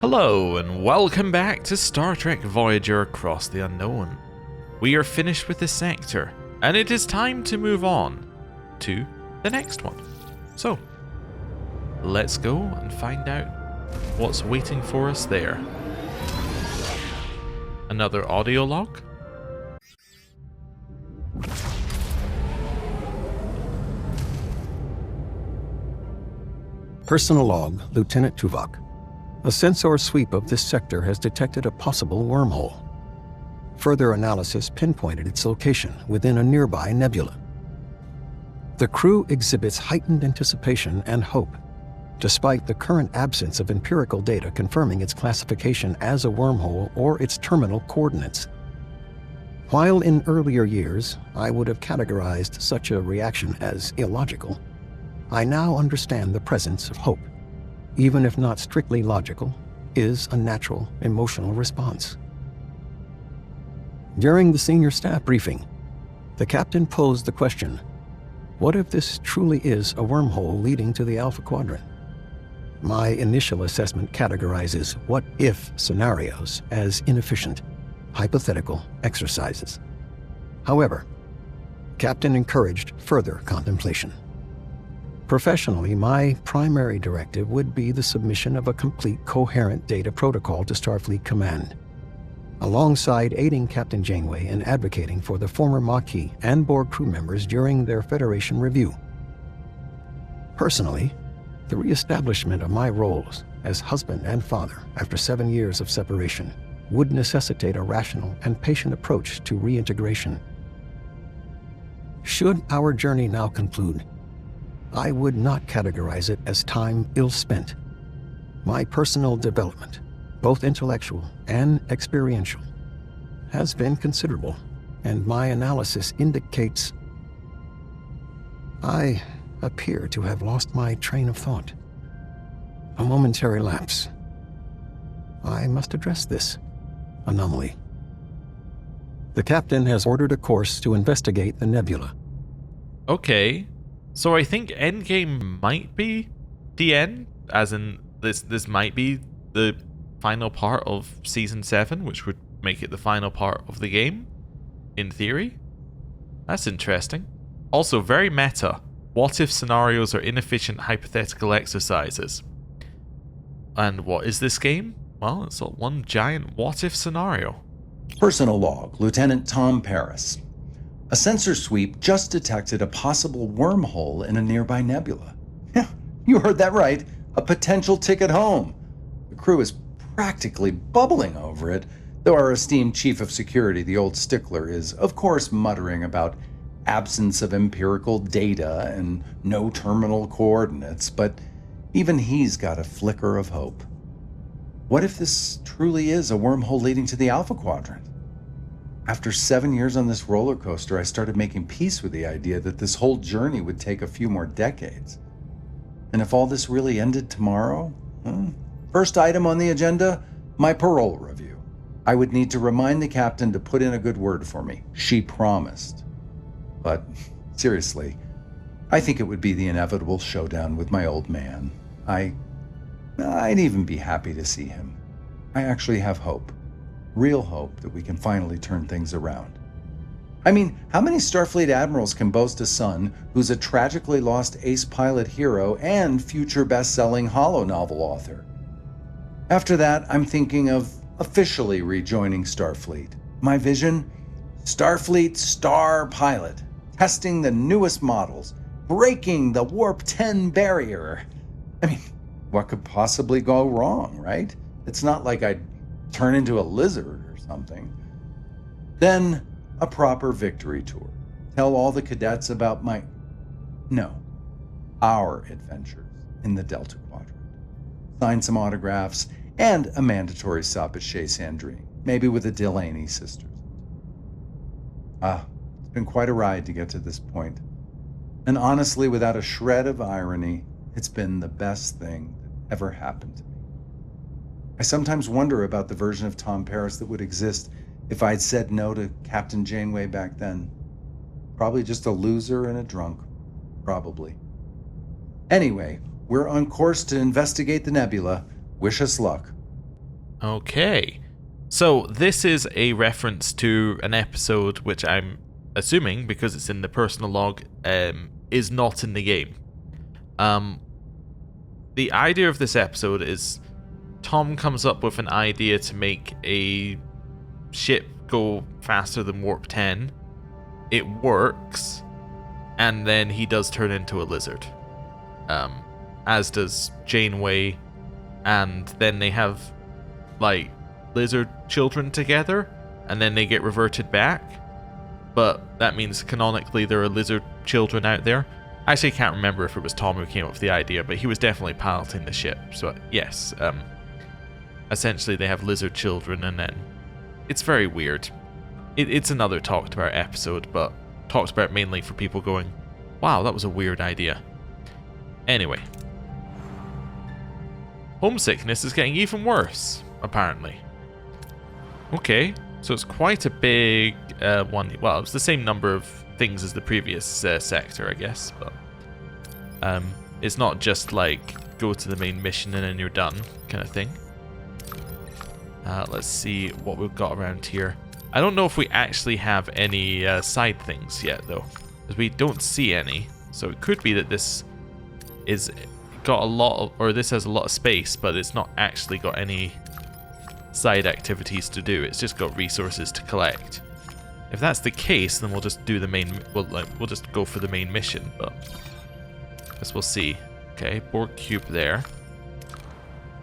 Hello and welcome back to Star Trek Voyager Across the Unknown. We are finished with this sector, and it is time to move on to the next one. So, let's go and find out what's waiting for us there. Another audio log? Personal log, Lieutenant Tuvok. A sensor sweep of this sector has detected a possible wormhole. Further analysis pinpointed its location within a nearby nebula. The crew exhibits heightened anticipation and hope, despite the current absence of empirical data confirming its classification as a wormhole or its terminal coordinates. While in earlier years I would have categorized such a reaction as illogical, I now understand the presence of hope, even if not strictly logical, is a natural emotional response. During the senior staff briefing, the captain posed the question, what if this truly is a wormhole leading to the Alpha Quadrant? My initial assessment categorizes what-if scenarios as inefficient, hypothetical exercises. However, Captain encouraged further contemplation. Professionally, my primary directive would be the submission of a complete, coherent data protocol to Starfleet Command, alongside aiding Captain Janeway in advocating for the former Maquis and Borg crew members during their Federation review. Personally, the reestablishment of my roles as husband and father after 7 years of separation would necessitate a rational and patient approach to reintegration. Should our journey now conclude, I would not categorize it as time ill-spent. My personal development, both intellectual and experiential, has been considerable, and my analysis indicates I appear to have lost my train of thought. A momentary lapse. I must address this anomaly. The captain has ordered a course to investigate the nebula. Okay, so I think Endgame might be the end, as in this might be the final part of Season 7, which would make it the final part of the game, in theory. That's interesting. Also, very meta. What if scenarios are inefficient hypothetical exercises? And what is this game? Well, it's one giant what if scenario. Personal log, Lieutenant Tom Paris. A sensor sweep just detected a possible wormhole in a nearby nebula. Yeah, you heard that right. A potential ticket home. The crew is practically bubbling over it, though our esteemed chief of security, the old stickler, is of course muttering about absence of empirical data and no terminal coordinates, but even he's got a flicker of hope. What if this truly is a wormhole leading to the Alpha Quadrant? After 7 years on this roller coaster, I started making peace with the idea that this whole journey would take a few more decades. And if all this really ended tomorrow, first item on the agenda, my parole review. I would need to remind the captain to put in a good word for me. She promised. But seriously, I think it would be the inevitable showdown with my old man. I'd even be happy to see him. I actually have hope. Real hope that we can finally turn things around. I mean, how many Starfleet admirals can boast a son who's a tragically lost ace pilot hero and future best-selling holo novel author? After that, I'm thinking of officially rejoining Starfleet. My vision? Starfleet star pilot, testing the newest models, breaking the Warp 10 barrier. I mean, what could possibly go wrong, right? It's not like I'd turn into a lizard or something. Then a proper victory tour. Tell all the cadets about our adventures in the Delta Quadrant. Sign some autographs and a mandatory stop at Chez Sandrine, maybe with the Delaney sisters. It's been quite a ride to get to this point. And honestly, without a shred of irony, it's been the best thing that ever happened to me. I sometimes wonder about the version of Tom Paris that would exist if I'd said no to Captain Janeway back then. Probably just a loser and a drunk. Probably. Anyway, we're on course to investigate the nebula. Wish us luck. Okay. So this is a reference to an episode which I'm assuming, because it's in the personal log, is not in the game. The idea of this episode is Tom comes up with an idea to make a ship go faster than warp 10. It works, and then he does turn into a lizard. As does Janeway, and then they have like lizard children together, and then they get reverted back. But that means canonically there are lizard children out there. I actually can't remember if it was Tom who came up with the idea, but he was definitely piloting the ship. So yes, essentially they have lizard children, and then it's very weird. It's another talked about episode, but talked about mainly for people going, wow, that was a weird idea. Anyway. Homesickness is getting even worse, apparently. Okay, so it's quite a big one. Well, it's the same number of things as the previous sector, I guess, but it's not just like go to the main mission and then you're done kind of thing. Let's see what we've got around here. I don't know if we actually have any side things yet, though, because we don't see any. So it could be that this is got a lot of, or this has a lot of space, but it's not actually got any side activities to do. It's just got resources to collect. If that's the case, then we'll just do the main. We'll just go for the main mission. But I guess we'll see. Okay, Borg cube there.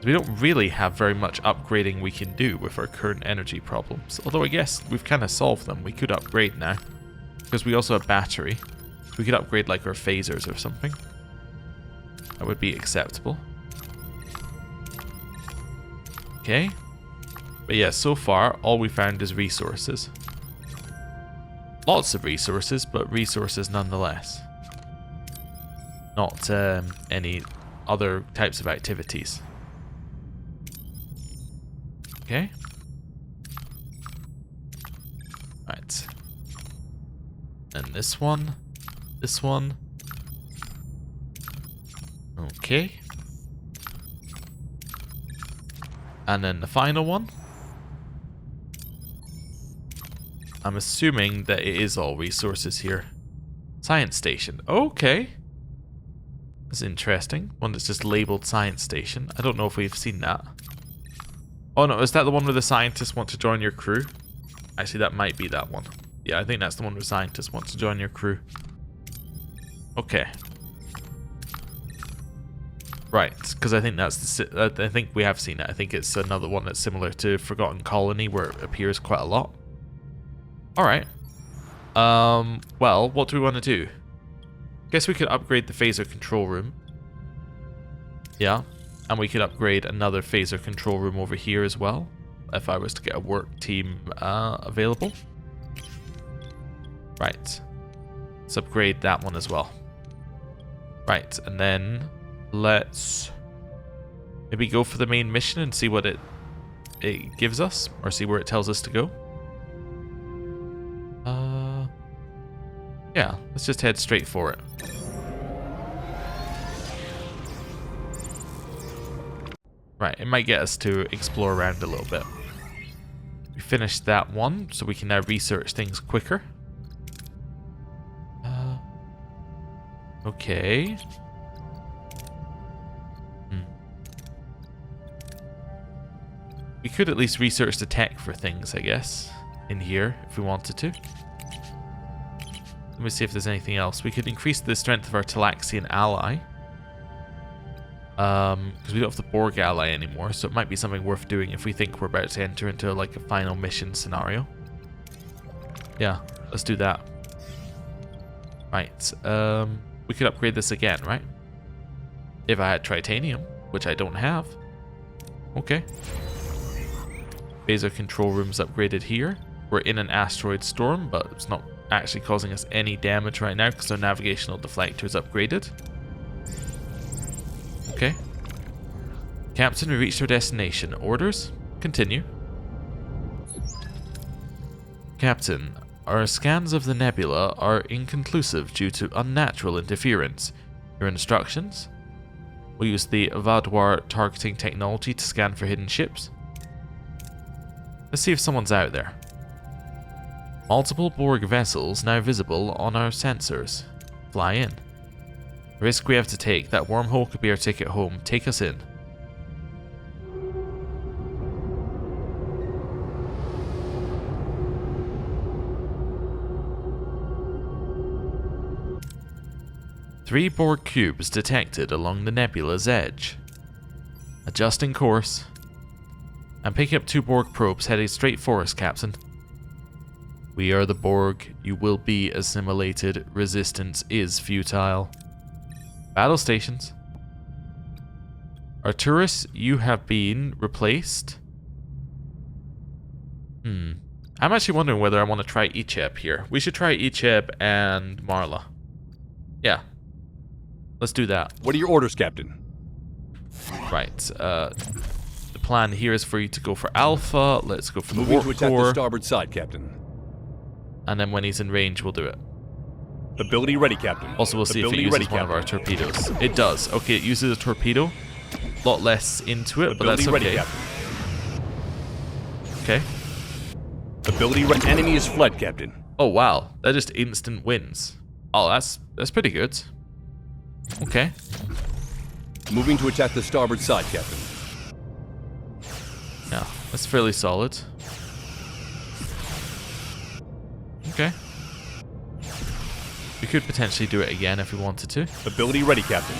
We don't really have very much upgrading we can do with our current energy problems. Although I guess we've kind of solved them. We could upgrade now, because we also have battery. We could upgrade like our phasers or something. That would be acceptable. Okay. But yeah, so far all we found is resources. Lots of resources, but resources nonetheless. Not any other types of activities. Okay. Right. And this one. This one. Okay. And then the final one. I'm assuming that it is all resources here. Science station. Okay. That's interesting. One that's just labeled science station. I don't know if we've seen that. Oh no, is that the one where the scientists want to join your crew? Actually, that might be that one. Yeah, I think that's the one where scientists want to join your crew. Okay. Right, because I think that's the. I think we have seen it. I think it's another one that's similar to Forgotten Colony, where it appears quite a lot. All right. Well, what do we want to do? Guess we could upgrade the phaser control room. Yeah, and we could upgrade another phaser control room over here as well, if I was to get a work team available. Right. Let's upgrade that one as well. Right, and then let's maybe go for the main mission and see what it gives us, or see where it tells us to go. Yeah, let's just head straight for it. Right, it might get us to explore around a little bit. We finished that one, so we can now research things quicker. Okay. We could at least research the tech for things, I guess, in here, if we wanted to. Let me see if there's anything else. We could increase the strength of our Talaxian ally. Because we don't have the Borg ally anymore, so it might be something worth doing if we think we're about to enter into like a final mission scenario. Yeah, let's do that. Right, we could upgrade this again, right? If I had titanium, which I don't have. Okay. Phaser control room's upgraded here. We're in an asteroid storm, but it's not actually causing us any damage right now because our navigational deflector is upgraded. Okay. Captain, we reached our destination. Orders? Continue. Captain, our scans of the Nebula are inconclusive due to unnatural interference. Your instructions? We'll use the Vadwar targeting technology to scan for hidden ships. Let's see if someone's out there. Multiple Borg vessels now visible on our sensors. Fly in. Risk we have to take. That wormhole could be our ticket home. Take us in. Three Borg cubes detected along the nebula's edge. Adjusting course. I'm picking up 2 Borg probes heading straight for us, Captain. We are the Borg. You will be assimilated. Resistance is futile. Battle stations. Arturus, you have been replaced. I'm actually wondering whether I want to try Icheb here. We should try Icheb and Marla. Yeah. Let's do that. What are your orders, Captain? Right. The plan here is for you to go for Alpha. Let's go for the Moving warp to attack core. the starboard side, Captain. And then when he's in range, we'll do it. Ability ready, Captain. Also, we'll see if it Ability uses ready, one of our Captain. torpedoes. It does. Okay, it uses a torpedo. A lot less into it, but Ability that's ready, okay. Captain. Okay. Ability ready. Enemy is fled, Captain. Oh wow, that just instant wins. Oh, that's pretty good. Okay. Moving to attack the starboard side, Captain. Yeah, that's fairly solid. Okay. We could potentially do it again if we wanted to. Ability ready, Captain.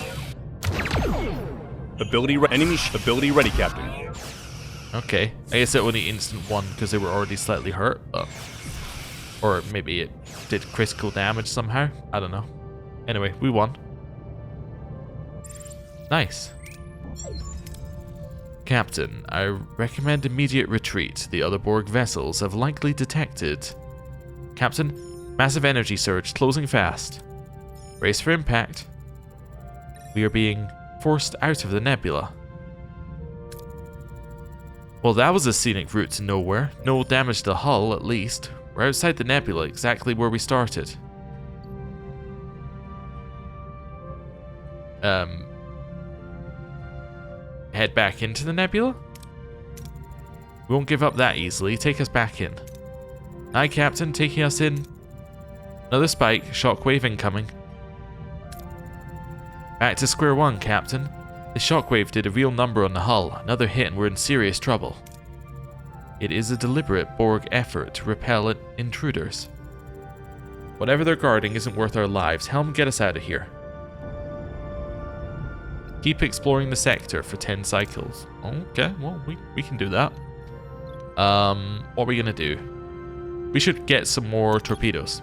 Ability ready, Captain. Okay. I guess it only instant won because they were already slightly hurt, but... Or maybe it did critical damage somehow. I don't know. Anyway, we won. Nice. Captain, I recommend immediate retreat. The other Borg vessels have likely detected... Captain, massive energy surge, closing fast. Brace for impact. We are being forced out of the nebula. Well, that was a scenic route to nowhere. No damage to the hull, at least. We're outside the nebula, exactly where we started. Head back into the nebula? We won't give up that easily. Take us back in. Aye, Captain, taking us in. Another spike, shockwave incoming. Back to square one, Captain. The shockwave did a real number on the hull. Another hit and we're in serious trouble. It is a deliberate Borg effort to repel intruders. Whatever they're guarding isn't worth our lives. Helm, get us out of here. Keep exploring the sector for 10 cycles. Okay, well, we can do that. What are we gonna do? We should get some more torpedoes.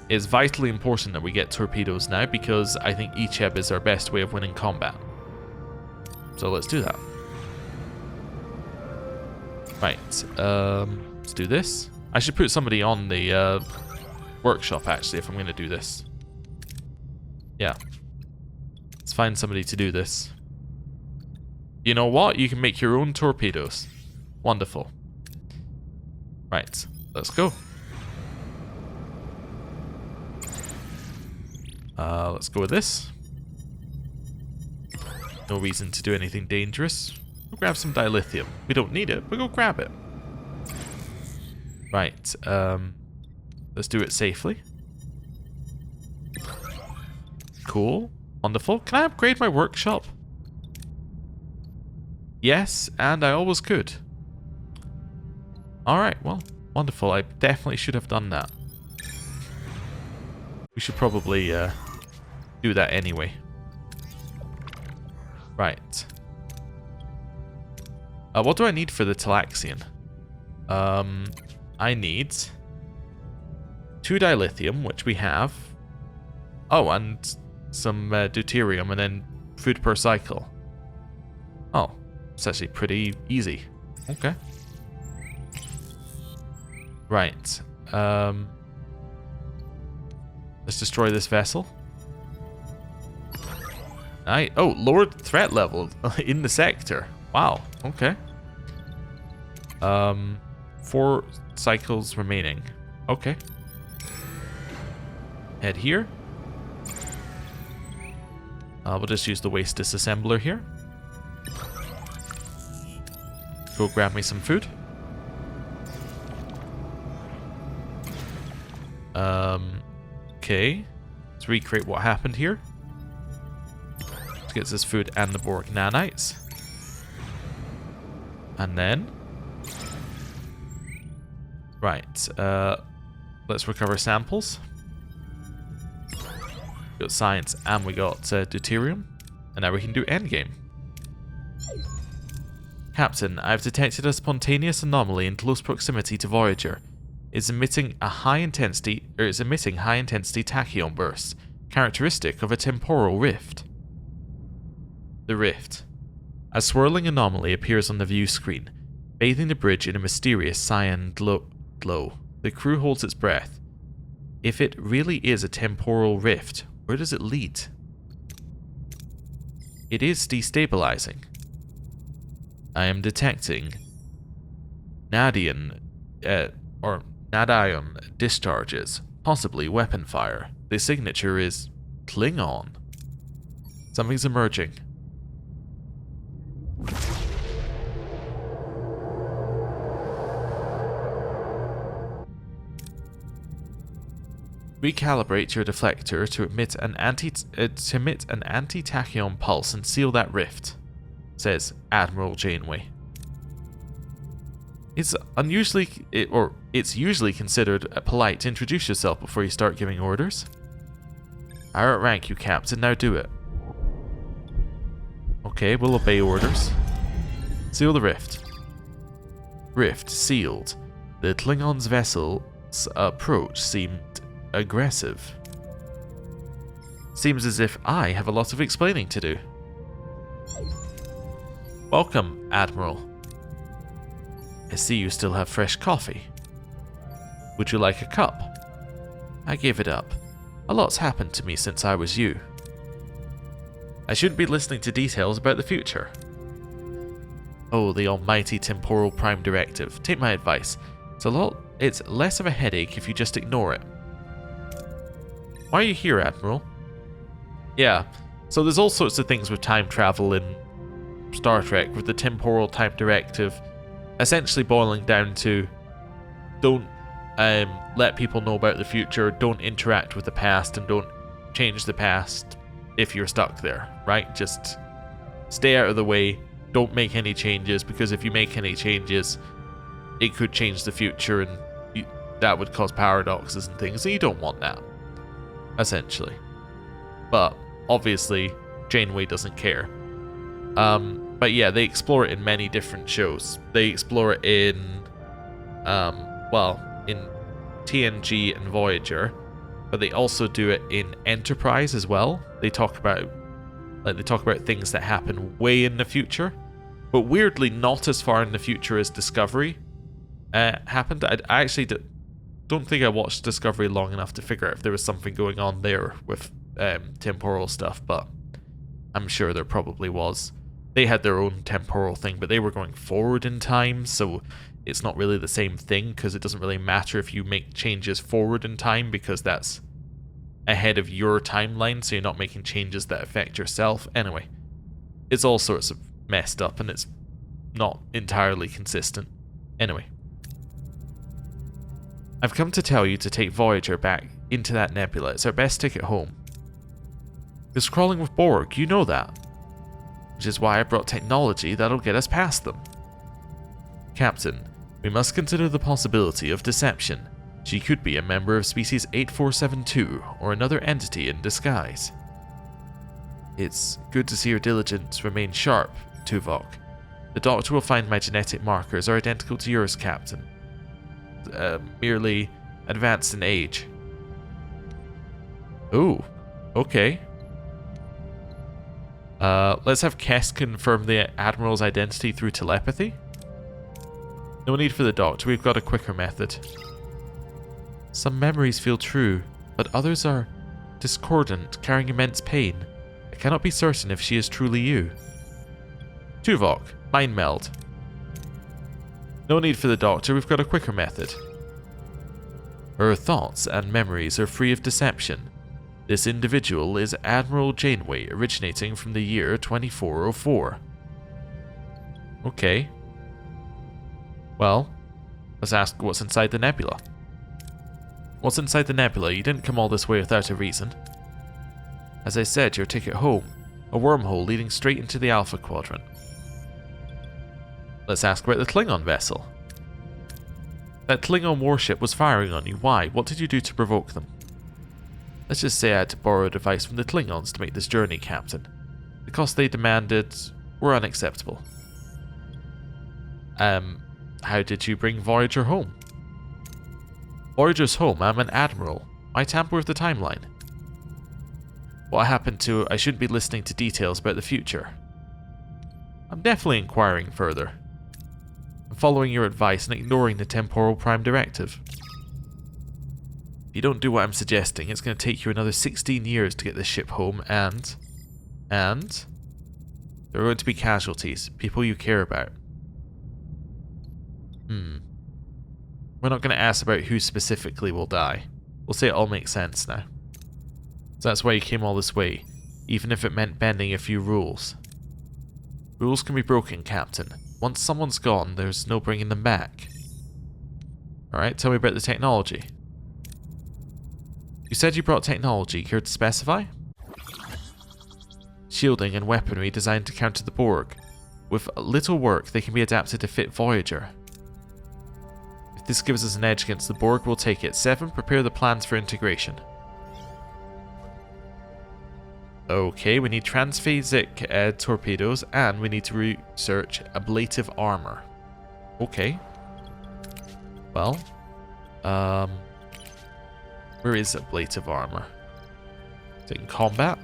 It's vitally important that we get torpedoes now because I think Icheb is our best way of winning combat. So let's do that. Right, let's do this. I should put somebody on the workshop actually if I'm going to do this. Yeah. Let's find somebody to do this. You know what? You can make your own torpedoes. Wonderful. Right, let's go. Let's go with this. No reason to do anything dangerous. We'll grab some dilithium. We don't need it, but go grab it. Right, let's do it safely. Cool. Wonderful. Can I upgrade my workshop? Yes, and I always could. Alright, well, wonderful. I definitely should have done that. We should probably do that anyway. Right. What do I need for the Talaxian? I need 2 dilithium, which we have. Oh, and some deuterium, and then food per cycle. Oh, it's actually pretty easy. Okay. Right. Let's destroy this vessel. Oh, lowered threat level in the sector. Wow. Okay. 4 cycles remaining. Okay. Head here. We'll just use the waste disassembler here. Go grab me some food. Okay. Let's recreate what happened here. Let's get this food and the Borg nanites. And then... Right, let's recover samples. We got science and we got deuterium. And now we can do Endgame. Captain, I've detected a spontaneous anomaly in close proximity to Voyager. It's emitting high intensity tachyon bursts, characteristic of a temporal rift. The rift. A swirling anomaly appears on the view screen, bathing the bridge in a mysterious cyan glow. The crew holds its breath. If it really is a temporal rift, where does it lead? It is destabilizing. I am detecting nadion discharges, possibly weapon fire. The signature is Klingon. Something's emerging. Recalibrate your deflector to emit an anti-tachyon pulse and seal that rift, says Admiral Janeway. It's usually considered polite to introduce yourself before you start giving orders. I outrank you, Captain. Now do it. Okay, we'll obey orders. Seal the rift. Rift sealed. The Klingon's vessel's approach seemed aggressive. Seems as if I have a lot of explaining to do. Welcome, Admiral. I see you still have fresh coffee. Would you like a cup? I gave it up. A lot's happened to me since I was you. I shouldn't be listening to details about the future. Oh, the almighty temporal prime directive. Take my advice. It's less of a headache if you just ignore it. Why are you here, Admiral? Yeah, so there's all sorts of things with time travel in Star Trek with the temporal time directive essentially boiling down to don't let people know about the future, don't interact with the past, and don't change the past if you're stuck there, right? Just stay out of the way, don't make any changes, because if you make any changes, it could change the future and that would cause paradoxes and things, and you don't want that, essentially. But obviously, Janeway doesn't care. But yeah, they explore it in many different shows. They explore it in, in TNG and Voyager, but they also do it in Enterprise as well. They talk about things that happen way in the future, but weirdly not as far in the future as Discovery happened. I actually don't think I watched Discovery long enough to figure out if there was something going on there with temporal stuff, but I'm sure there probably was. They had their own temporal thing, but they were going forward in time, so it's not really the same thing, because it doesn't really matter if you make changes forward in time, because that's ahead of your timeline, so you're not making changes that affect yourself. Anyway, it's all sorts of messed up, and it's not entirely consistent. Anyway, I've come to tell you to take Voyager back into that nebula. It's our best ticket home. It's crawling with Borg, you know that. Which is why I brought technology that'll get us past them. Captain, we must consider the possibility of deception. She could be a member of species 8472 or another entity in disguise. It's good to see your diligence remain sharp, Tuvok. The doctor will find my genetic markers are identical to yours, Captain. Merely advanced in age. Ooh, okay. Let's have Kess confirm the Admiral's identity through telepathy. No need for the doctor, we've got a quicker method. Some memories feel true, but others are discordant, carrying immense pain. I cannot be certain if she is truly you. Tuvok, mind meld. No need for the doctor, we've got a quicker method. Her thoughts and memories are free of deception. This individual is Admiral Janeway, originating from the year 2404. Okay. Well, let's ask what's inside the nebula. What's inside the Nebula? You didn't come all this way without a reason. As I said, your ticket home. A wormhole leading straight into the Alpha Quadrant. Let's ask about the Klingon vessel. That Klingon warship was firing on you. Why? What did you do to provoke them? Let's just say I had to borrow a device from the Klingons to make this journey, Captain. The costs they demanded were unacceptable. How did you bring Voyager home? Voyager's home. I'm an Admiral. Why tamper with the timeline? What happened to I shouldn't be listening to details about the future? I'm definitely inquiring further. I'm following your advice and ignoring the Temporal Prime Directive. If you don't do what I'm suggesting, it's going to take you another 16 years to get this ship home, and there are going to be casualties, people you care about. We're not going to ask about who specifically will die. We'll say it all makes sense now. So that's why you came all this way, even if it meant bending a few rules. Rules can be broken, Captain. Once someone's gone, there's no bringing them back. Alright, tell me about the technology. You said you brought technology. Care to specify? Shielding and weaponry designed to counter the Borg. With little work, they can be adapted to fit Voyager. If this gives us an edge against the Borg, we'll take it. 7. Prepare the plans for integration. Okay, we need transphasic torpedoes, and we need to research ablative armor. Okay. Well, where is ablative armor? Is it in combat?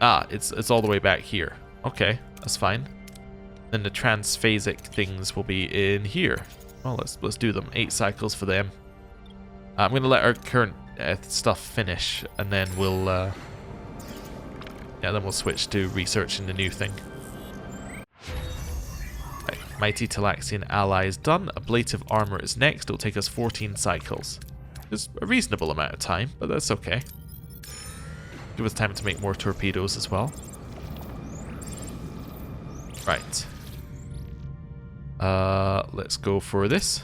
Ah, it's all the way back here. Okay, that's fine. Then the transphasic things will be in here. Well, let's do them. 8 cycles for them. I'm gonna let our current stuff finish, and then we'll switch to researching the new thing. Right, mighty Talaxian ally is done. Ablative armor is next. It'll take us 14 cycles. It's a reasonable amount of time, but that's okay. Give us time to make more torpedoes as well. Right. Let's go for this.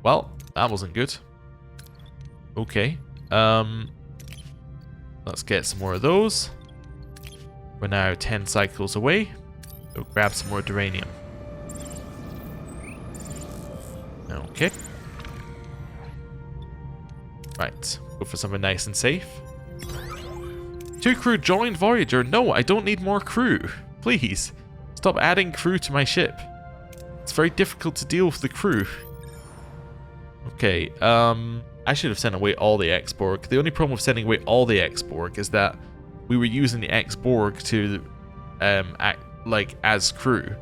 Well, that wasn't good. Okay. Let's get some more of those. We're now 10 cycles away. So grab some more duranium. Okay. Right. Go for something nice and safe. 2 crew joined Voyager. No, I don't need more crew. Please. Stop adding crew to my ship. It's very difficult to deal with the crew. Okay, I should have sent away all the X-Borg. The only problem with sending away all the X-Borg is that we were using the X-Borg to act like as crew.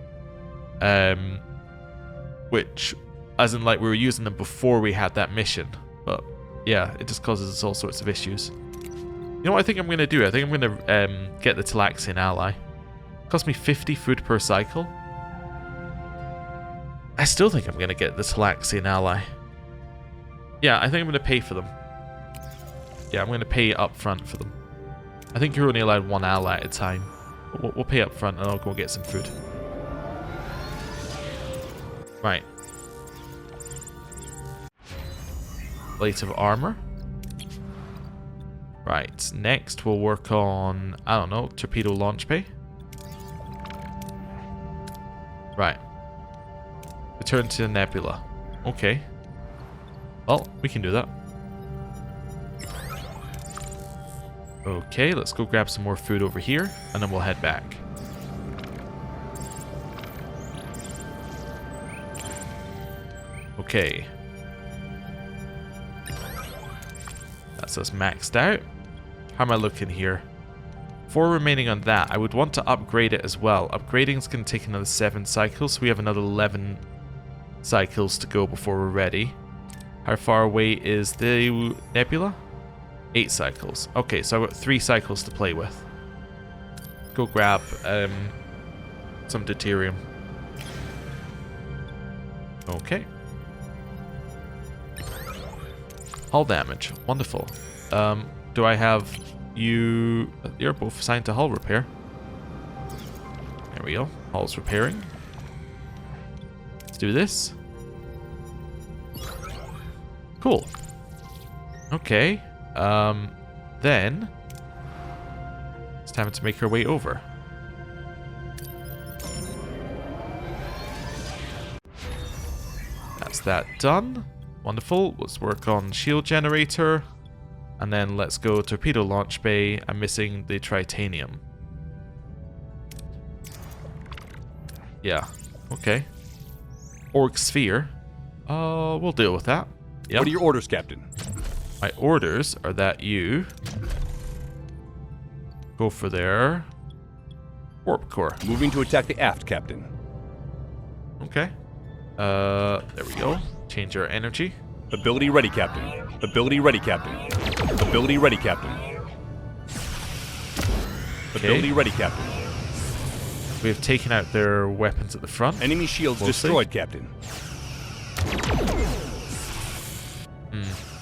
Which, as in like we were using them before we had that mission. But yeah, it just causes us all sorts of issues. You know what I think I'm going to do? I think I'm going to get the Talaxian ally. It cost me 50 food per cycle. I still think I'm going to get the Talaxian ally. Yeah, I think I'm going to pay for them. Yeah, I'm going to pay up front for them. I think you're only allowed 1 ally at a time. But we'll pay up front and I'll go get some food. Right. Plate of armor. Right, next we'll work on, I don't know, torpedo launch bay. Right. Return to the Nebula. Okay. Well, we can do that. Okay, let's go grab some more food over here, and then we'll head back. Okay. That's us maxed out. How am I looking here? 4 remaining on that. I would want to upgrade it as well. Upgrading is going to take another 7 cycles, so we have another 11 cycles to go before we're ready. How far away is the Nebula? 8 cycles. Okay, so I've got 3 cycles to play with. Go grab some deuterium. Okay. Hull damage. Wonderful. Do I have you... You're both assigned to hull repair. There we go. Hull's repairing. do this. Cool. Okay. Then it's time to make our way over. That's that done. Wonderful. Let's work on shield generator. And then let's go torpedo launch bay. I'm missing the tritanium. Yeah. Okay. Org sphere. We'll deal with that. Yep. What are your orders, Captain? My orders are that you go for their warp core. Moving to attack the aft, Captain. Okay. There we go. Change our energy. Ability ready, Captain. Ability ready, Captain. Ability ready, Captain. Ability ready, Captain. We have taken out their weapons at the front. Enemy shields destroyed, Captain.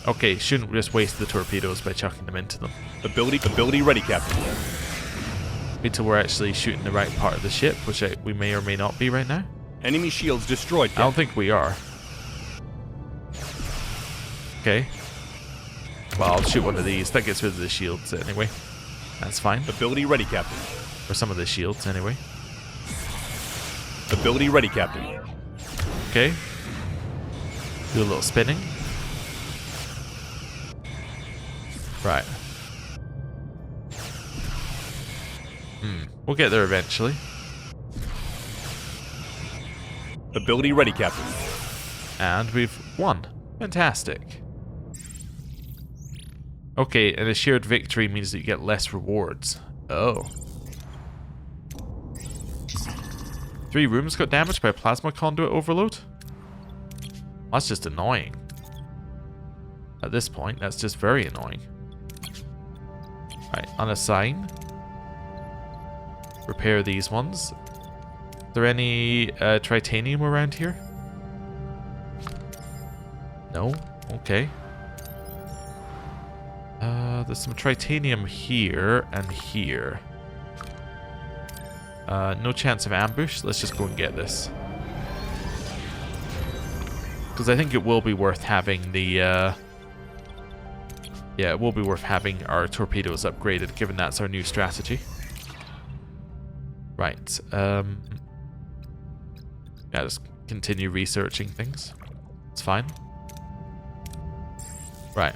Okay, shouldn't just waste the torpedoes by chucking them into them. Ability ready, Captain. Wait till we're actually shooting the right part of the ship, which we may or may not be right now. Enemy shields destroyed, Captain. I don't think we are. Okay. Well, I'll shoot one of these. That gets rid of the shields anyway. That's fine. Ability ready, Captain. Or some of the shields anyway. Ability ready, Captain. Okay. Do a little spinning. Right. We'll get there eventually. Ability ready, Captain. And we've won. Fantastic. Okay, and a shared victory means that you get less rewards. Oh. 3 rooms got damaged by a plasma conduit overload? That's just annoying. At this point, that's just very annoying. Right, unassign. Repair these ones. Is there any tritanium around here? No? Okay. There's some tritanium here and here. No chance of ambush. Let's just go and get this. Because I think it will be worth having the... yeah, it will be worth having our torpedoes upgraded, given that's our new strategy. Right. Yeah, just continue researching things. It's fine. Right.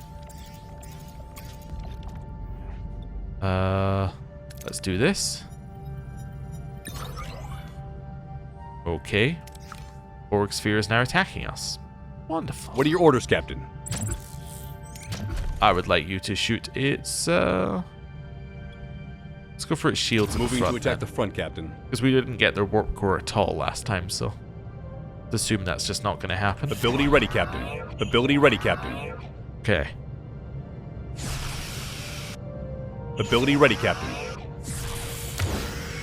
Let's do this. Okay. Borg sphere is now attacking us. Wonderful. What are your orders, Captain? I would like you to shoot its, let's go for its shields at the Moving front to attack then. the front, Captain. Because we didn't get their warp core at all last time, so let's assume that's just not going to happen. Ability ready, Captain. Ability ready, Captain. Okay. Ability ready, Captain.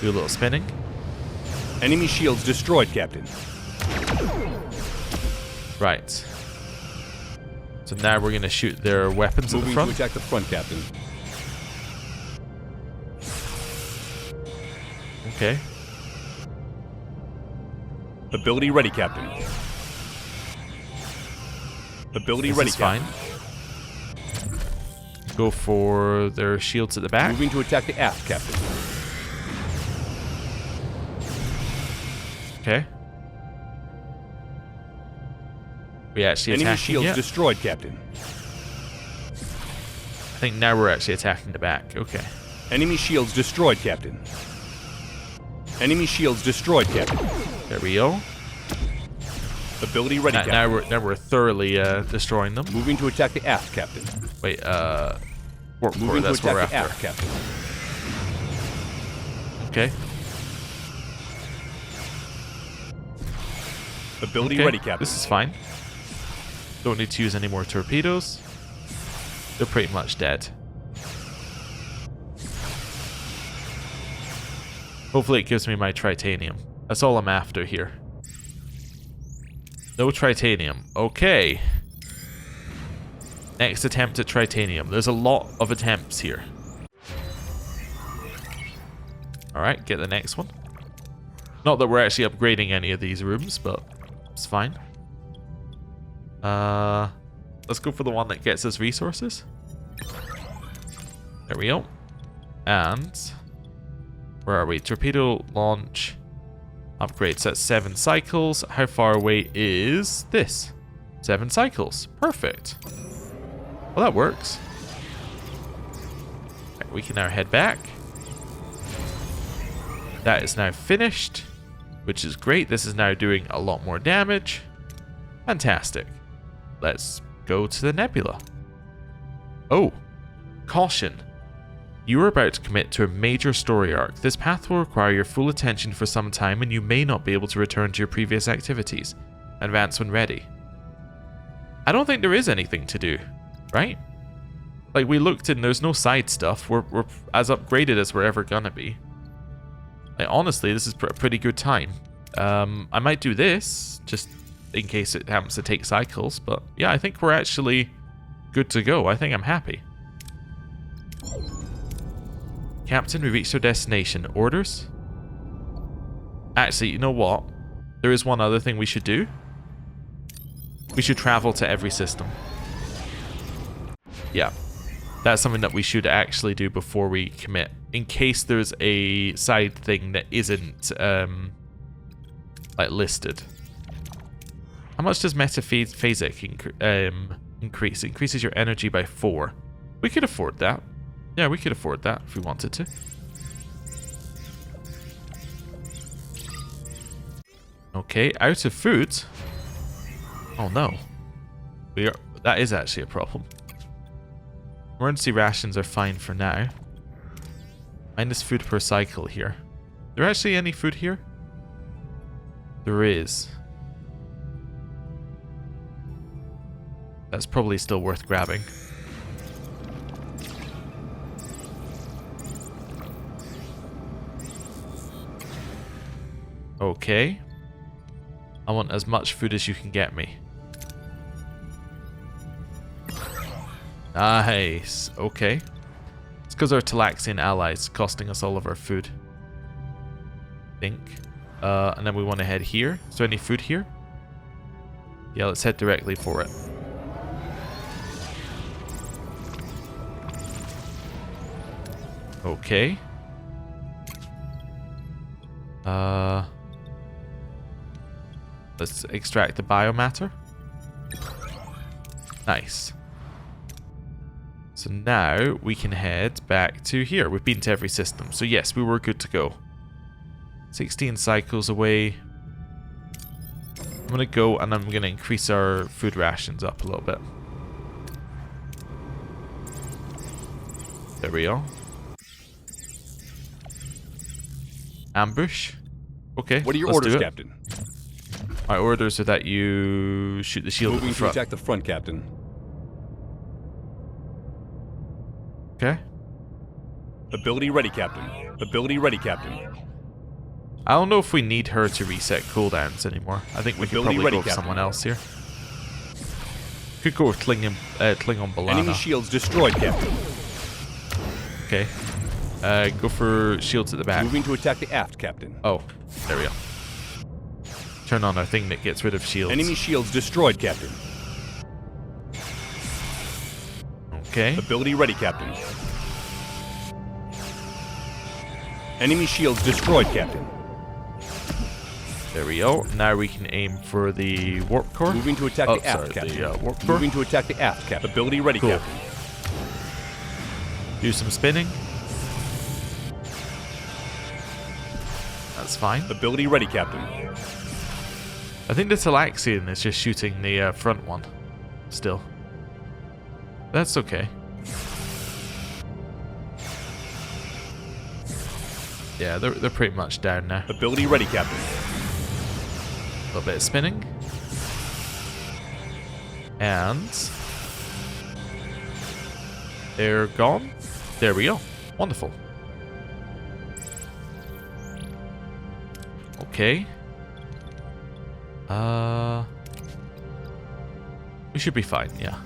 Do a little spinning. Enemy shields destroyed, Captain. Right. So now we're going to shoot their weapons at the Moving front. to attack the front, Captain. Okay. Ability ready, Captain. Ability This ready, is Captain. fine. Go for their shields at the back. Moving to attack the aft, Captain. Okay. We actually Enemy attacking shields yet? destroyed, Captain. I think now we're actually attacking the back. Okay. Enemy shields destroyed, Captain. Enemy shields destroyed, Captain. There we go. Ability ready, Captain. Now we're thoroughly destroying them. Moving to attack the aft, Captain. Wait, warp core, Moving to that's what we're attack the after. aft, Captain. Okay. Ability Okay, ready, Captain. this is fine. Don't need to use any more torpedoes. They're pretty much dead. Hopefully it gives me my tritanium. That's all I'm after here. No tritanium. Okay. Next attempt at tritanium. There's a lot of attempts here. Alright, get the next one. Not that we're actually upgrading any of these rooms, but It's fine. Let's go for the one that gets us resources. There we go. And where are we? Torpedo launch upgrades. That's 7 cycles. How far away is this? 7 cycles. Perfect. Well, that works. Right, we can now head back. That is now finished, which is great. This is now doing a lot more damage. Fantastic. Let's go to the Nebula. Oh, caution. You are about to commit to a major story arc. This path will require your full attention for some time, and you may not be able to return to your previous activities. Advance when ready. I don't think there is anything to do, right? Like, we looked and there's no side stuff. We're as upgraded as we're ever gonna be. Like, honestly, this is a pretty good time. I might do this, just in case it happens to take cycles, but yeah, I think we're actually good to go. I think I'm happy. Captain, we reached our destination. Orders? Actually, you know what? There is one other thing we should do. We should travel to every system. Yeah. That's something that we should actually do before we commit. In case there's a side thing that isn't, like, listed. How much does metaphasic increase? It increases your energy by 4. We could afford that. Yeah, we could afford that if we wanted to. Okay, out of food. Oh no. That is actually a problem. Emergency rations are fine for now. Minus food per cycle here. Is there actually any food here? There is. That's probably still worth grabbing. Okay. I want as much food as you can get me. Nice. Okay. It's because our Talaxian allies costing us all of our food. I think. And then we want to head here. Is there any food here? Yeah, let's head directly for it. Okay. Let's extract the biomatter. Nice. So now we can head back to here. We've been to every system. So yes, we were good to go. 16 cycles away. I'm going to go and I'm going to increase our food rations up a little bit. There we go. Ambush. Okay. What are your orders, Captain? My orders are that you shoot the shield at the Moving to front. attack the front, Captain. Okay. Ability ready, Captain. Ability ready, Captain. I don't know if we need her to reset cooldowns anymore. I think we could Ability probably ready, go with Captain. someone else here. Could go with Klingon Balana. Enemy shields destroyed, Captain. Okay. Go for shields at the back. Moving to attack the aft, Captain. Oh, there we go. Turn on our thing that gets rid of shields. Enemy shields destroyed, Captain. Okay. Ability ready, Captain. Enemy shields destroyed, Captain. There we go. Now we can aim for the warp core. Moving to attack the aft, sorry, Captain. the warp core. Moving to attack the aft, Captain. Ability ready, Cool. Captain. Do some spinning. That's fine. Ability ready, Captain. I think the Talaxian is just shooting the front one. Still. That's okay. Yeah, they're pretty much down now. Ability ready, Captain. A little bit of spinning. And they're gone. There we go. Wonderful. Okay. We should be fine, yeah.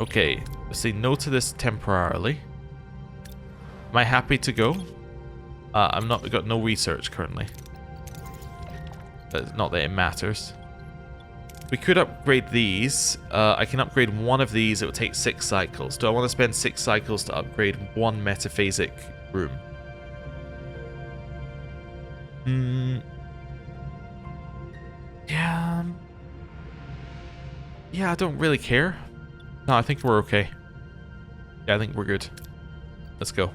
Okay, let's say no to this temporarily. Am I happy to go? I'm not, got no research currently. Not that it matters. We could upgrade these. I can upgrade one of these. It will take 6 cycles. Do I want to spend 6 cycles to upgrade one metaphasic room? Yeah. Yeah, I don't really care. No, I think we're okay. Yeah, I think we're good. Let's go.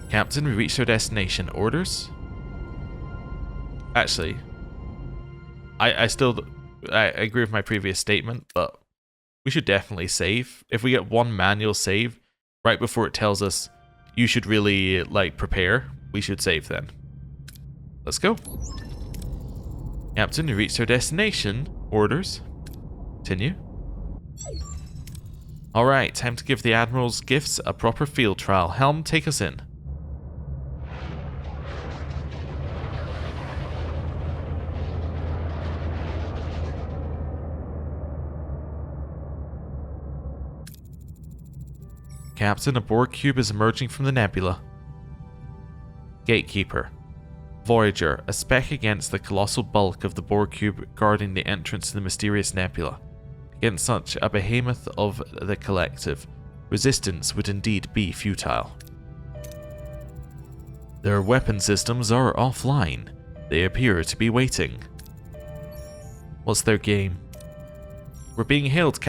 Captain, we reached our destination. Orders? Actually, I agree with my previous statement, but we should definitely save. If we get one manual save right before it tells us you should really, like, prepare, we should save then. Let's go. Captain, we reached our destination. Orders. Continue. Alright, time to give the Admiral's gifts a proper field trial. Helm, take us in. Captain, a Borg cube is emerging from the Nebula. Gatekeeper. Voyager, a speck against the colossal bulk of the Borg cube guarding the entrance to the mysterious nebula. Against such a behemoth of the collective, resistance would indeed be futile. Their weapon systems are offline. They appear to be waiting. What's their game? We're being hailed,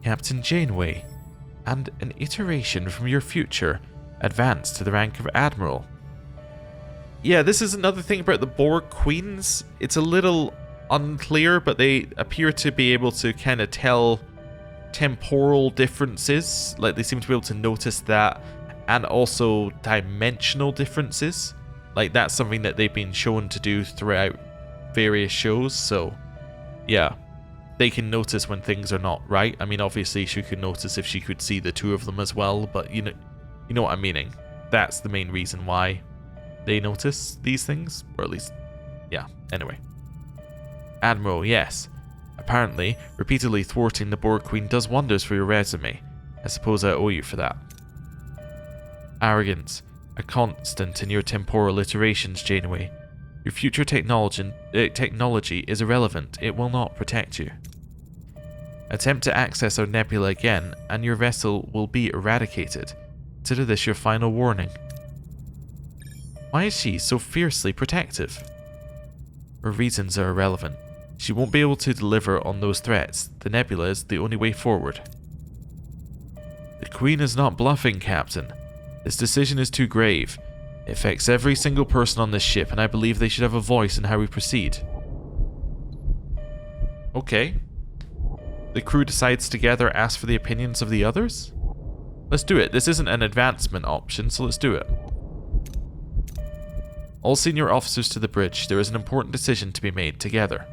Captain Janeway, and an iteration from your future advanced to the rank of Admiral. Yeah, this is another thing about the Borg Queens. It's a little unclear, but they appear to be able to kind of tell temporal differences. Like, they seem to be able to notice that, and also dimensional differences. Like, that's something that they've been shown to do throughout various shows, so yeah. They can notice when things are not right. I mean, obviously she could notice if she could see the two of them as well, but you know what I'm meaning. That's the main reason why they notice these things, or at least, yeah, anyway. Admiral, yes. Apparently, repeatedly thwarting the Borg Queen does wonders for your resume. I suppose I owe you for that. Arrogance, a constant in your temporal iterations, Janeway. Your future technology is irrelevant. It will not protect you. Attempt to access our nebula again, and your vessel will be eradicated. Consider this your final warning. Why is she so fiercely protective? Her reasons are irrelevant. She won't be able to deliver on those threats. The nebula is the only way forward. The Queen is not bluffing, Captain. This decision is too grave. It affects every single person on this ship, and I believe they should have a voice in how we proceed. Okay. The crew decides together, ask for the opinions of the others? Let's do it. This isn't an advancement option, so let's do it. All senior officers to the bridge. There is an important decision to be made together.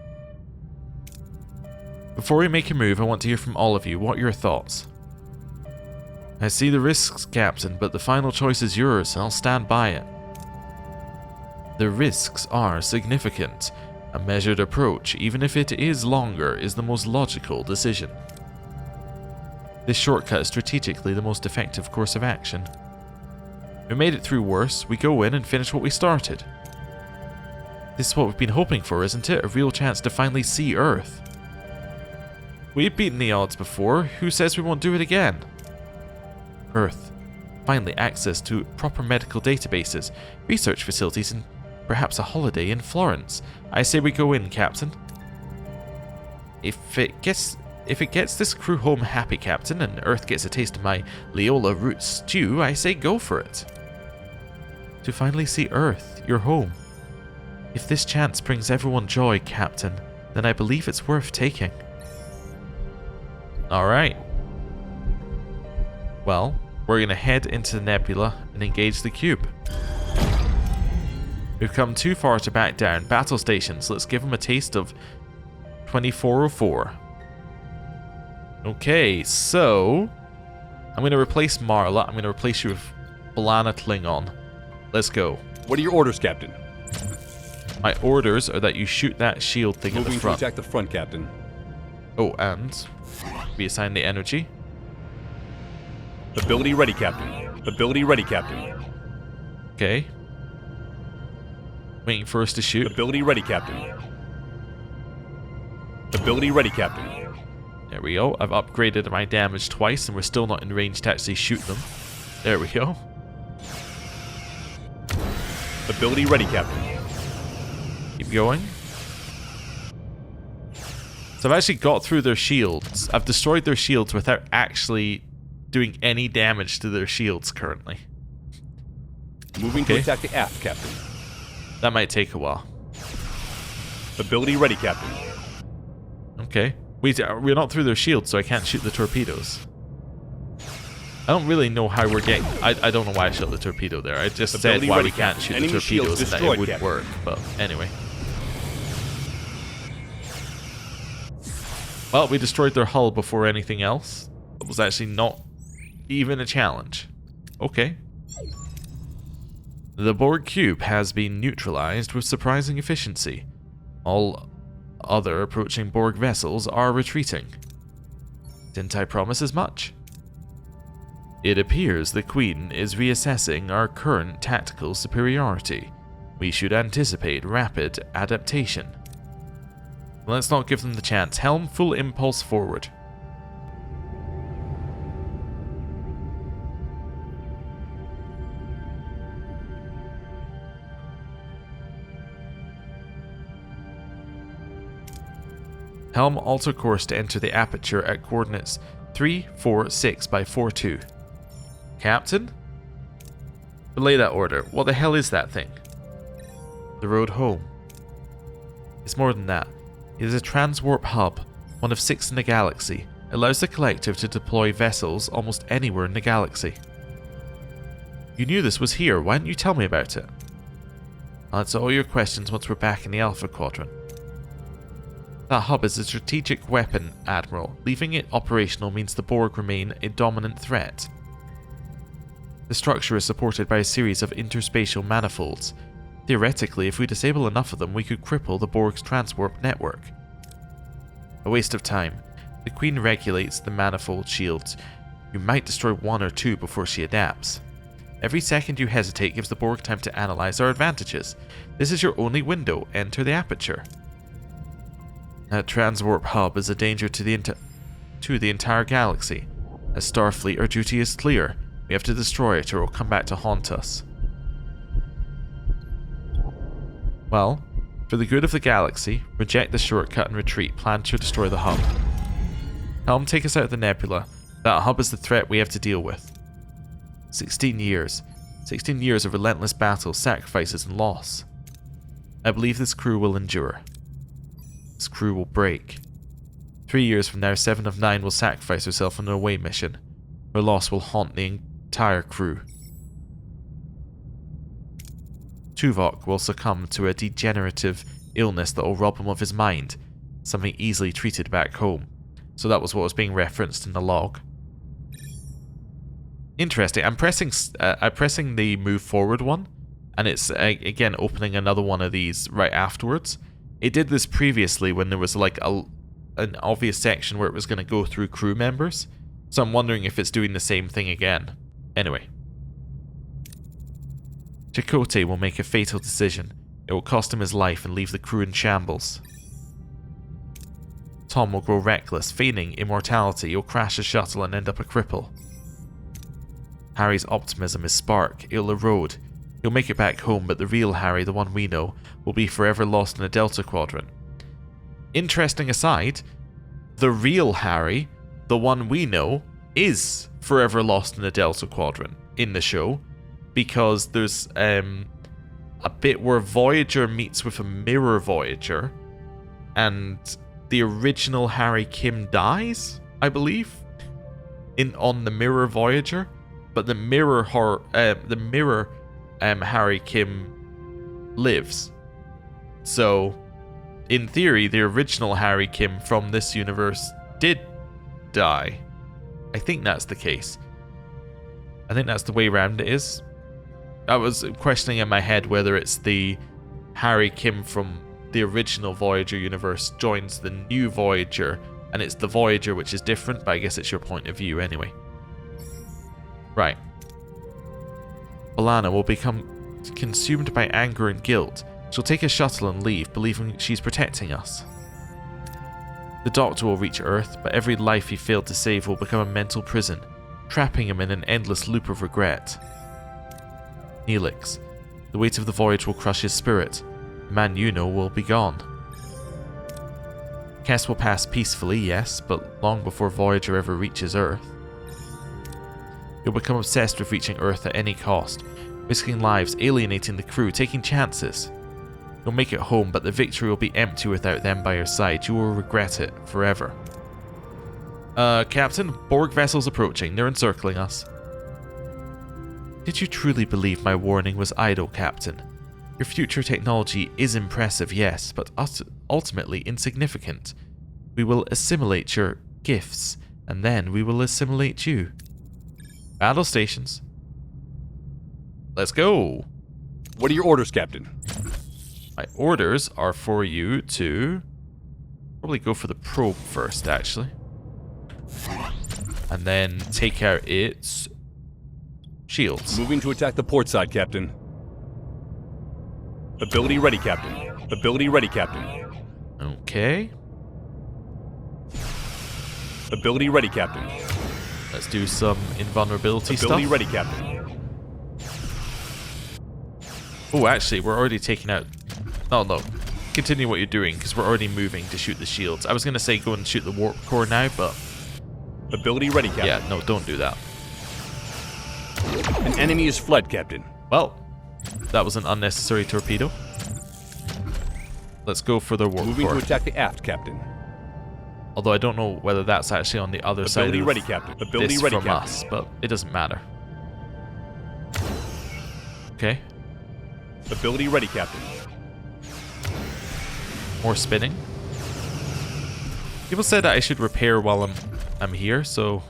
Before we make a move, I want to hear from all of you. What are your thoughts? I see the risks, Captain, but the final choice is yours. I'll stand by it. The risks are significant. A measured approach, even if it is longer, is the most logical decision. This shortcut is strategically the most effective course of action. We made it through worse. We go in and finish what we started. This is what we've been hoping for, isn't it? A real chance to finally see Earth. We've beaten the odds before. Who says we won't do it again? Earth. Finally access to proper medical databases, research facilities, and perhaps a holiday in Florence. I say we go in, Captain. If it gets this crew home happy, Captain, and Earth gets a taste of my Leola root stew, I say go for it. To finally see Earth, your home. If this chance brings everyone joy, Captain, then I believe it's worth taking. Alright. Well, we're going to head into the nebula and engage the cube. We've come too far to back down. Battle stations, let's give them a taste of 2404. Okay, so I'm going to replace Marla. I'm going to replace you with B'Elanna Klingon. Let's go. What are your orders, Captain? My orders are that you shoot that shield thing at the front. Moving to attack the front, Captain. Oh, and reassign the energy. Ability ready, Captain. Ability ready, Captain. Okay. Waiting for us to shoot. Ability ready, Captain. Ability ready, Captain. There we go. I've upgraded my damage twice and we're still not in range to actually shoot them. There we go. Ability ready, Captain. Keep going. So I've actually got through their shields. I've destroyed their shields without actually doing any damage to their shields currently. Moving to attack the aft, Captain. That might take a while. Ability ready, Captain. Okay. We're not through their shields, so I can't shoot the torpedoes. I don't really know how we're getting... I don't know why I shot the torpedo there. I just said why we can't shoot the torpedoes and that it wouldn't work. But anyway. Well, we destroyed their hull before anything else. It was actually not even a challenge. Okay. The Borg cube has been neutralized with surprising efficiency. All other approaching Borg vessels are retreating. Didn't I promise as much? It appears the Queen is reassessing our current tactical superiority. We should anticipate rapid adaptation. Let's not give them the chance. Helm, full impulse forward. Helm, alter course to enter the aperture at coordinates 346 by 42. Captain? Belay that order. What the hell is that thing? The road home. It's more than that. It is a transwarp hub, one of 6 in the galaxy. It allows the collective to deploy vessels almost anywhere in the galaxy. You knew this was here. Why didn't you tell me about it? I'll answer all your questions once we're back in the Alpha Quadrant. That hub is a strategic weapon, Admiral. Leaving it operational means the Borg remain a dominant threat. The structure is supported by a series of interspatial manifolds. Theoretically, if we disable enough of them, we could cripple the Borg's transwarp network. A waste of time. The Queen regulates the manifold shields. You might destroy 1 or 2 before she adapts. Every second you hesitate gives the Borg time to analyze our advantages. This is your only window. Enter the aperture. That transwarp hub is a danger to the entire galaxy. As Starfleet, our duty is clear. We have to destroy it or it will come back to haunt us. Well, for the good of the galaxy, reject the shortcut and retreat. Plan to destroy the hub. Helm, take us out of the Nebula. That hub is the threat we have to deal with. 16 years. 16 years of relentless battles, sacrifices, and loss. I believe this crew will endure. This crew will break. 3 years from now, 7 of 9 will sacrifice herself on an away mission. Her loss will haunt the entire crew. Tuvok will succumb to a degenerative illness that will rob him of his mind, something easily treated back home. So that was what was being referenced in the log. Interesting. I'm pressing the move forward one, and it's again opening another one of these right afterwards. It did this previously when there was like an obvious section where it was going to go through crew members. So I'm wondering if it's doing the same thing again. Anyway. Chakotay will make a fatal decision. It will cost him his life and leave the crew in shambles. Tom will grow reckless, feigning immortality. He'll crash a shuttle and end up a cripple. Harry's optimism is spark. It'll erode. He'll make it back home, but the real Harry, the one we know, will be forever lost in a Delta Quadrant. Interesting aside, the real Harry, the one we know, is forever lost in a Delta Quadrant in the show, because there's a bit where Voyager meets with a mirror Voyager, and the original Harry Kim dies, I believe, on the mirror Voyager, but the mirror Harry Kim lives. So, in theory, the original Harry Kim from this universe did die. I think that's the case. I think that's the way around it is. I was questioning in my head whether it's the Harry Kim from the original Voyager universe joins the new Voyager, and it's the Voyager which is different, but I guess it's your point of view anyway. Right. B'Elanna will become consumed by anger and guilt. She'll take a shuttle and leave, believing she's protecting us. The Doctor will reach Earth, but every life he failed to save will become a mental prison, trapping him in an endless loop of regret. Neelix, the weight of the voyage will crush his spirit. The man you know will be gone. Kess will pass peacefully, yes, but long before Voyager ever reaches Earth. He'll become obsessed with reaching Earth at any cost, risking lives, alienating the crew, taking chances. You'll make it home, but the victory will be empty without them by your side. You will regret it forever. Captain, Borg vessels approaching. They're encircling us. Did you truly believe my warning was idle, Captain? Your future technology is impressive, yes, but ultimately insignificant. We will assimilate your gifts, and then we will assimilate you. Battle stations. Let's go. What are your orders, Captain? My orders are for you to probably go for the probe first, actually. And then take out its shields. Moving to attack the port side, Captain. Ability ready, Captain. Ability ready, Captain. Okay. Ability ready, Captain. Let's do some invulnerability stuff. Ability ready, Captain. Oh, actually, we're already taking out... Oh, no. Continue what you're doing, because we're already moving to shoot the shields. I was going to say go and shoot the warp core now, but... Ability ready, Captain. Yeah, no, don't do that. An enemy is fled, Captain. Well, that was an unnecessary torpedo. Let's go for the warp Moving core. to attack the aft, Captain. Although I don't know whether that's actually on the other side Ability of ready, Captain. Ability this ready, from Captain. us, but it doesn't matter. Okay. Ability ready, Captain. More spinning. People said that I should repair while I'm here, so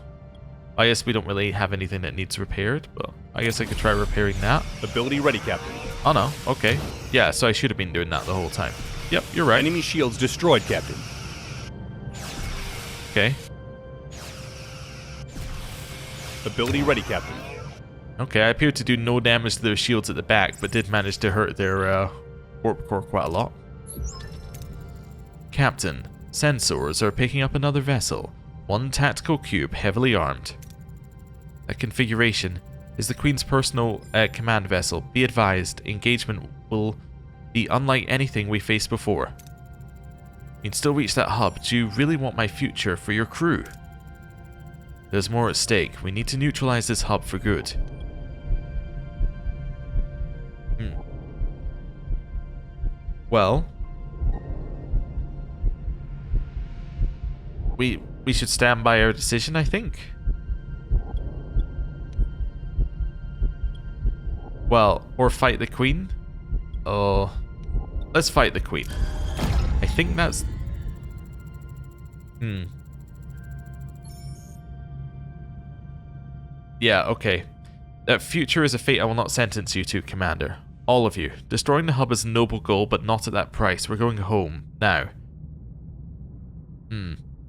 I guess we don't really have anything that needs repaired, but I guess I could try repairing that. Ability ready, Captain. Oh no, okay. Yeah, so I should have been doing that the whole time. Yep, you're right. Enemy shields destroyed, Captain. Okay. Ability ready, Captain. Okay, I appeared to do no damage to their shields at the back, but did manage to hurt their warp core quite a lot. Captain, sensors are picking up another vessel. One tactical cube heavily armed. That configuration is the Queen's personal command vessel. Be advised, engagement will be unlike anything we faced before. You can still reach that hub. Do you really want my future for your crew? There's more at stake. We need to neutralize this hub for good. Well, we should stand by our decision, I think. Well, or fight the Queen. Oh, let's fight the Queen. I think that's... Yeah, okay. That future is a fate I will not sentence you to, Commander. All of you. Destroying the hub is a noble goal, but not at that price. We're going home. Now.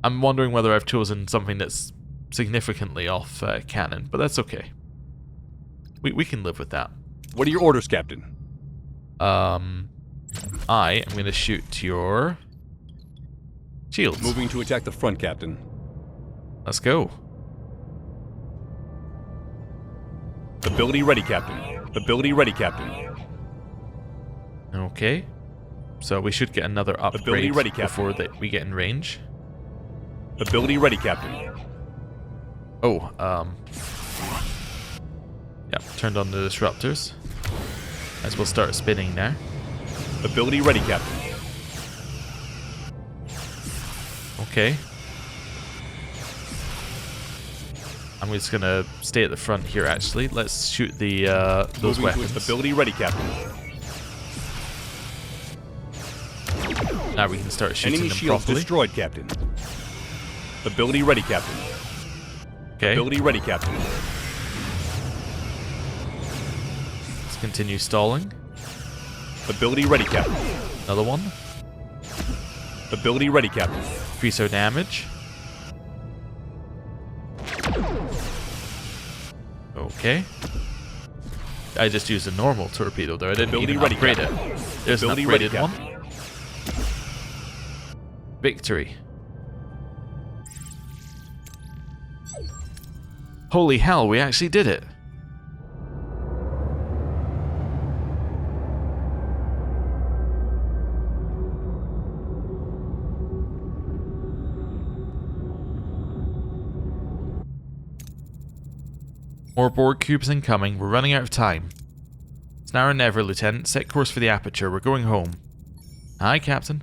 I'm wondering whether I've chosen something that's significantly off canon, but that's okay. We can live with that. What are your orders, Captain? I am going to shoot your shields. Moving to attack the front, Captain. Let's go. Ability ready, Captain. Ability ready, Captain. Okay. So we should get another upgrade ready, Captain. before we get in range. Ability ready, Captain. Oh, yeah, turned on the disruptors. Might as well start spinning now. Ability ready, Captain. Okay. I'm just gonna stay at the front here, actually. Let's shoot the those Moving weapons. to ability ready, Captain. Now we can start shooting Enemy them shields properly. destroyed, Captain. Ability ready, Captain. Okay. Ability ready, Captain. Let's continue stalling. Ability ready, Captain. Another one. Ability ready, Captain. Increase our damage. Okay. I just used a normal torpedo there. I didn't Ability even ready, upgrade it. Captain. There's an Ability ready, upgraded one. Captain. Victory. Holy hell, we actually did it. More Borg cubes incoming. We're running out of time. It's now or never, Lieutenant. Set course for the aperture. We're going home. Hi, Captain.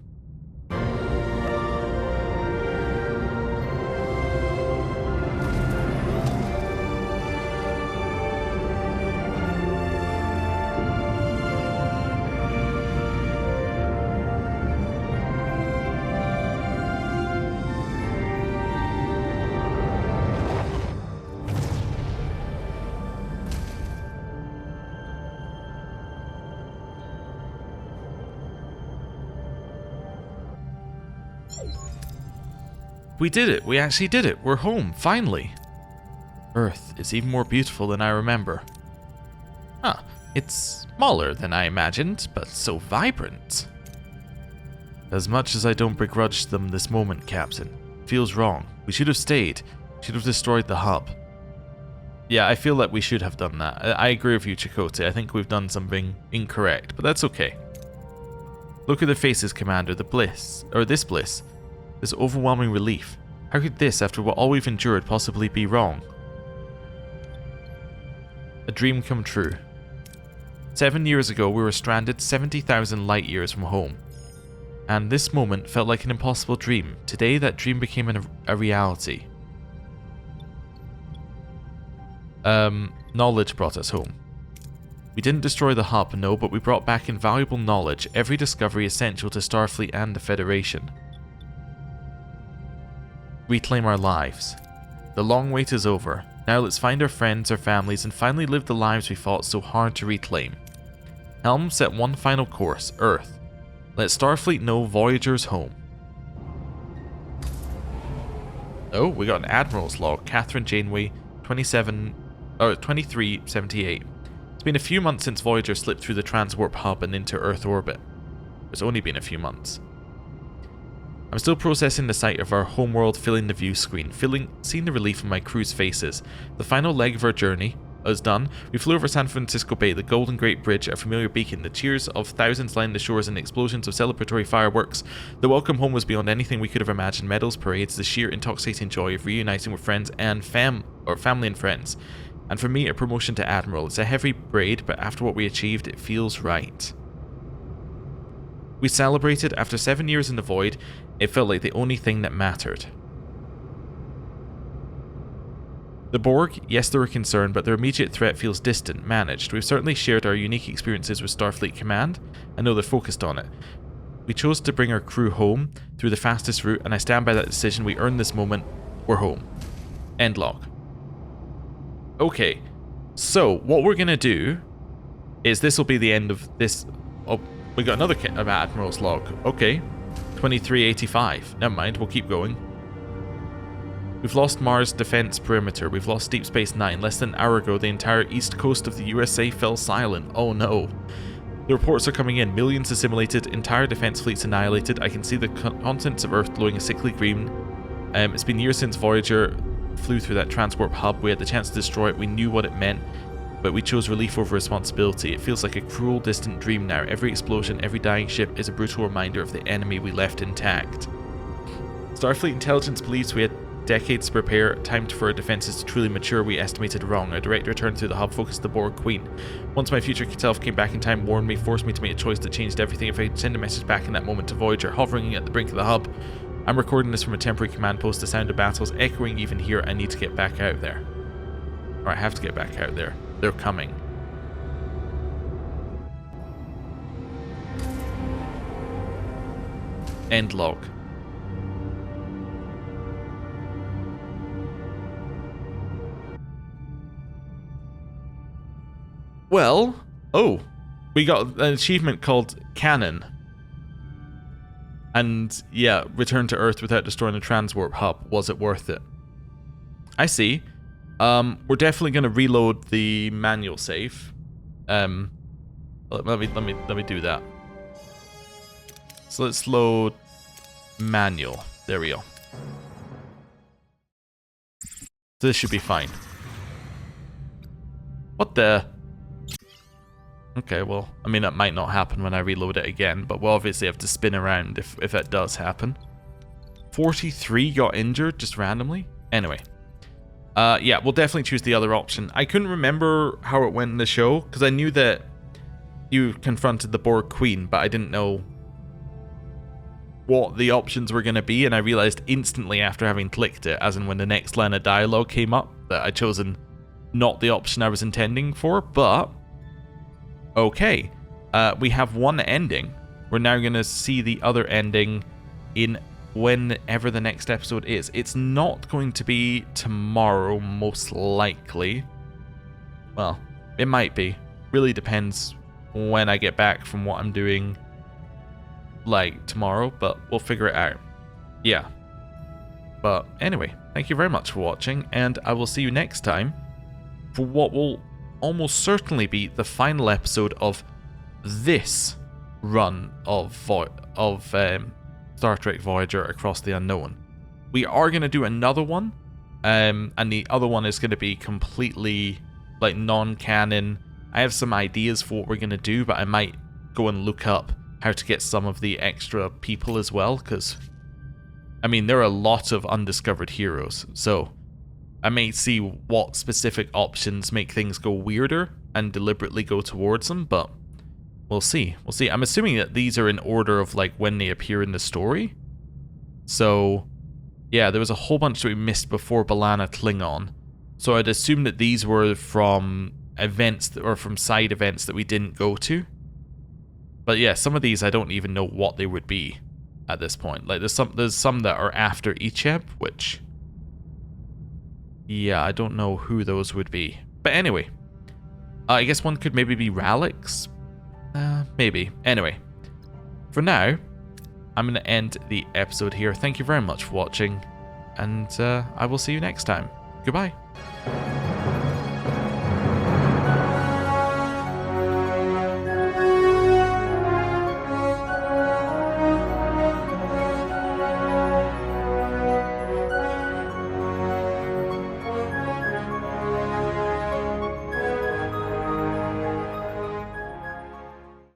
We did it. We actually did it. We're home, finally. Earth is even more beautiful than I remember. Ah, it's smaller than I imagined, but so vibrant. As much as I don't begrudge them this moment, Captain, feels wrong. We should have stayed. Should have destroyed the hub. Yeah, I feel like we should have done that. I agree with you, Chakotay. I think we've done something incorrect, but that's okay. Look at their faces, Commander. The bliss, or this bliss. This overwhelming relief. How could this, after what all we've endured, possibly be wrong? A dream come true. 7 years ago, we were stranded 70,000 light years from home. And this moment felt like an impossible dream. Today, that dream became a reality. Knowledge brought us home. We didn't destroy the hub, no, but we brought back invaluable knowledge, every discovery essential to Starfleet and the Federation. Reclaim our lives. The long wait is over. Now let's find our friends, our families, and finally live the lives we fought so hard to reclaim. Helm, set one final course, Earth. Let Starfleet know Voyager's home. Oh, we got an Admiral's log. Catherine Janeway, 2378. It's been a few months since Voyager slipped through the transwarp hub and into Earth orbit. It's only been a few months. I'm still processing the sight of our homeworld filling the view screen, seeing the relief on my crew's faces. The final leg of our journey is done. We flew over San Francisco Bay, the Golden Gate Bridge, a familiar beacon, the cheers of thousands lined the shores and explosions of celebratory fireworks. The welcome home was beyond anything we could have imagined. Medals, parades, the sheer intoxicating joy of reuniting with friends and family and friends. And for me, a promotion to Admiral. It's a heavy braid, but after what we achieved, it feels right. We celebrated. After 7 years in the void, it felt like the only thing that mattered. The Borg, yes, they were concerned, but their immediate threat feels distant, managed. We've certainly shared our unique experiences with Starfleet Command. I know they're focused on it. We chose to bring our crew home through the fastest route, and I stand by that decision. We earned this moment. We're home. End log. Okay, so what we're going to do is this will be the end of this. Oh, we got another Admiral's log. Okay, 2385. Never mind, we'll keep going. We've lost Mars defense perimeter. We've lost Deep Space Nine. Less than an hour ago, the entire east coast of the USA fell silent. Oh no. The reports are coming in. Millions assimilated. Entire defense fleets annihilated. I can see the continents of Earth glowing a sickly green. It's been years since Voyager flew through that transwarp hub. We had the chance to destroy it. We knew what it meant, but we chose relief over responsibility. It feels like a cruel, distant dream now. Every explosion, every dying ship is a brutal reminder of the enemy we left intact. Starfleet intelligence believes we had decades to prepare, time for our defenses to truly mature. We estimated wrong. Our direct return to the hub focused the Borg Queen. Once my future self came back in time, warned me, forced me to make a choice that changed everything. If I could send a message back in that moment to Voyager, hovering at the brink of the hub. I'm recording this from a temporary command post. The sound of battles echoing even here. I need to get back out there. Or I have to get back out there. They're coming. End log. Well, oh, we got an achievement called Canon. And yeah, return to Earth without destroying the transwarp hub. Was it worth it? I see. We're definitely going to reload the manual save. Let me do that. So let's load manual. There we go. So this should be fine. What the? Okay, well, I mean, that might not happen when I reload it again, but we'll obviously have to spin around if that does happen. 43 got injured just randomly? Anyway. Yeah, we'll definitely choose the other option. I couldn't remember how it went in the show, because I knew that you confronted the Borg Queen, but I didn't know what the options were going to be, and I realized instantly after having clicked it, as in when the next line of dialogue came up, that I'd chosen not the option I was intending for, but okay. We have one ending. We're now going to see the other ending in whenever the next episode is. It's not going to be tomorrow, most likely. Well, it might be. Really depends when I get back from what I'm doing, like, tomorrow, but we'll figure it out. Yeah. But anyway, thank you very much for watching, and I will see you next time for what will almost certainly be the final episode of this run of Star Trek Voyager Across the Unknown. We are going to do another one, and the other one is going to be completely, like, non-canon. I have some ideas for what we're going to do, but I might go and look up how to get some of the extra people as well, because, I mean, there are a lot of undiscovered heroes, so I may see what specific options make things go weirder and deliberately go towards them, but we'll see. We'll see. I'm assuming that these are in order of, like, when they appear in the story. So, yeah, there was a whole bunch that we missed before B'Elanna Klingon. So I'd assume that these were from events or from side events that we didn't go to. But yeah, some of these I don't even know what they would be at this point. Like, there's some that are after each ep, which, yeah, I don't know who those would be. But anyway, I guess one could maybe be Ralix. Maybe. Anyway, for now, I'm going to end the episode here. Thank you very much for watching, and I will see you next time. Goodbye.